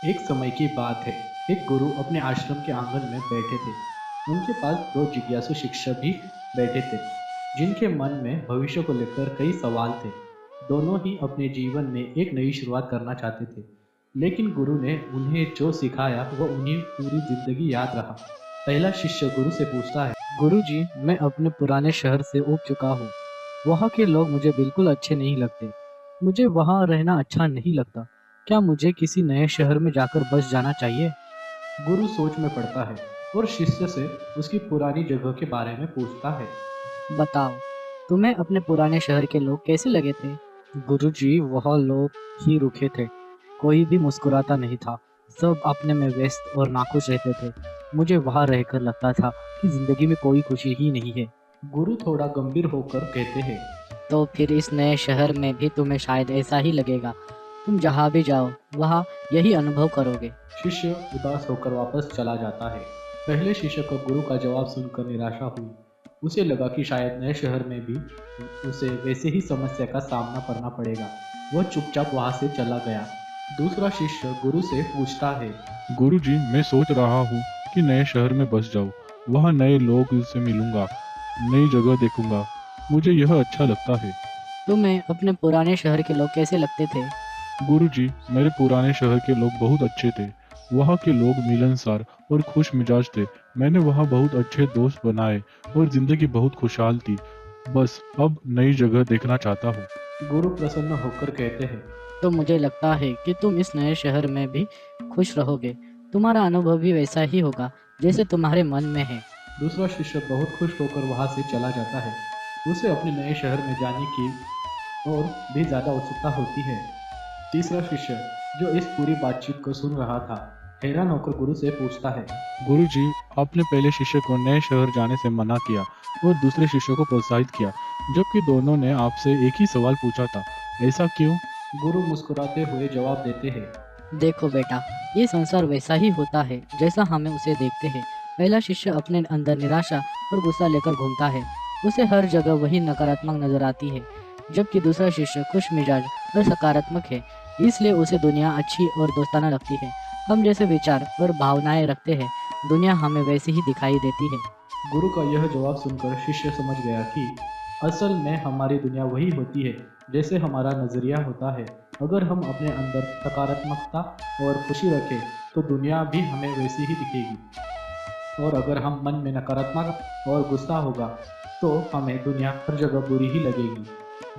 एक समय की बात है। एक गुरु अपने आश्रम के आंगन में बैठे थे। उनके पास दो जिज्ञासु शिक्षक भी बैठे थे, जिनके मन में भविष्य को लेकर कई सवाल थे। दोनों ही अपने जीवन में एक नई शुरुआत करना चाहते थे, लेकिन गुरु ने उन्हें जो सिखाया वह उन्हें पूरी जिंदगी याद रहा। पहला शिष्य गुरु से पूछता है, गुरु जी, मैं अपने पुराने शहर से ऊब चुका हूँ। वहाँ के लोग मुझे बिल्कुल अच्छे नहीं लगते। मुझे वहाँ रहना अच्छा नहीं लगता। क्या मुझे किसी नए शहर में जाकर बस जाना चाहिए? गुरु सोच में पड़ता है और शिष्य से उसकी पुरानी जगह के बारे में पूछता है। बताओ, तुम्हें अपने पुराने शहर के लोग कैसे लगे थे? गुरुजी, वह लोग ही रुखे थे। कोई भी मुस्कुराता नहीं था। सब अपने में व्यस्त और नाखुश रहते थे। मुझे वहाँ रहकर लगता था कि जिंदगी में कोई खुशी ही नहीं है। गुरु थोड़ा गंभीर होकर कहते हैं। तो फिर इस नए शहर में भी तुम्हें शायद ऐसा ही लगेगा। तुम जहाँ भी जाओ, वहाँ यही अनुभव करोगे। शिष्य उदास होकर वापस चला जाता है। पहले शिष्य को गुरु का जवाब सुनकर निराशा हुई। उसे लगा कि शायद नए शहर में भी उसे वैसे ही समस्या का सामना करना पड़ेगा। वह चुपचाप वहां से चला गया। दूसरा शिष्य गुरु से पूछता है। गुरुजी, मैं सोच रहा हूँ कि नए शहर में बस जाऊँ। वहाँ नए लोग से मिलूंगा, नई जगह देखूंगा। मुझे यह अच्छा लगता है। तुम्हें अपने पुराने शहर के लोग कैसे लगते थे? गुरुजी, मेरे पुराने शहर के लोग बहुत अच्छे थे। वहाँ के लोग मिलनसार और खुश मिजाज थे। मैंने वहाँ बहुत अच्छे दोस्त बनाए और जिंदगी बहुत खुशहाल थी। बस अब नई जगह देखना चाहता हूँ। गुरु प्रसन्न होकर कहते हैं। तो मुझे लगता है कि तुम इस नए शहर में भी खुश रहोगे। तुम्हारा अनुभव भी वैसा ही होगा जैसे तुम्हारे मन में है। दूसरा शिष्य बहुत खुश होकर वहां से चला जाता है। उसे अपने नए शहर में जाने की और भी ज्यादा उत्सुकता होती है। तीसरा शिष्य, जो इस पूरी बातचीत को सुन रहा था, हैरान होकर गुरु से पूछता है। गुरुजी, आपने पहले शिष्य को नए शहर जाने से मना किया और दूसरे शिष्य को प्रोत्साहित किया, जबकि दोनों ने आपसे एक ही सवाल पूछा था। ऐसा क्यों? गुरु मुस्कुराते हुए जवाब देते हैं। देखो बेटा, ये संसार वैसा ही होता है जैसा हमें उसे देखते हैं। पहला शिष्य अपने अंदर निराशा और गुस्सा लेकर घूमता है। उसे हर जगह वही नकारात्मक नजर आती है, जबकि दूसरा शिष्य खुश मिजाज और सकारात्मक है। इसलिए उसे दुनिया अच्छी और दोस्ताना लगती है। हम जैसे विचार और भावनाएं रखते हैं, दुनिया हमें वैसी ही दिखाई देती है। गुरु का यह जवाब सुनकर शिष्य समझ गया कि असल में हमारी दुनिया वही होती है जैसे हमारा नजरिया होता है। अगर हम अपने अंदर सकारात्मकता और खुशी रखें तो दुनिया भी हमें वैसी ही दिखेगी, और अगर हम मन में नकारात्मक और गुस्सा होगा तो हमें दुनिया हर जगह बुरी ही लगेगी।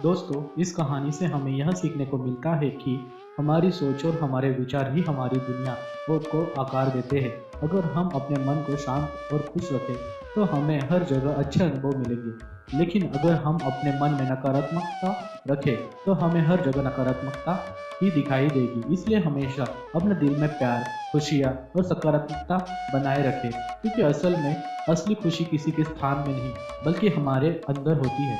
दोस्तों, इस कहानी से हमें यह सीखने को मिलता है कि हमारी सोच और हमारे विचार ही हमारी दुनिया को आकार देते हैं। अगर हम अपने मन को शांत और खुश रखें तो हमें हर जगह अच्छे अनुभव मिलेंगे, लेकिन अगर हम अपने मन में नकारात्मकता रखें तो हमें हर जगह नकारात्मकता ही दिखाई देगी। इसलिए हमेशा अपने दिल में प्यार, खुशियाँ और सकारात्मकता बनाए रखें, क्योंकि असल में असली खुशी किसी के स्थान में नहीं बल्कि हमारे अंदर होती है।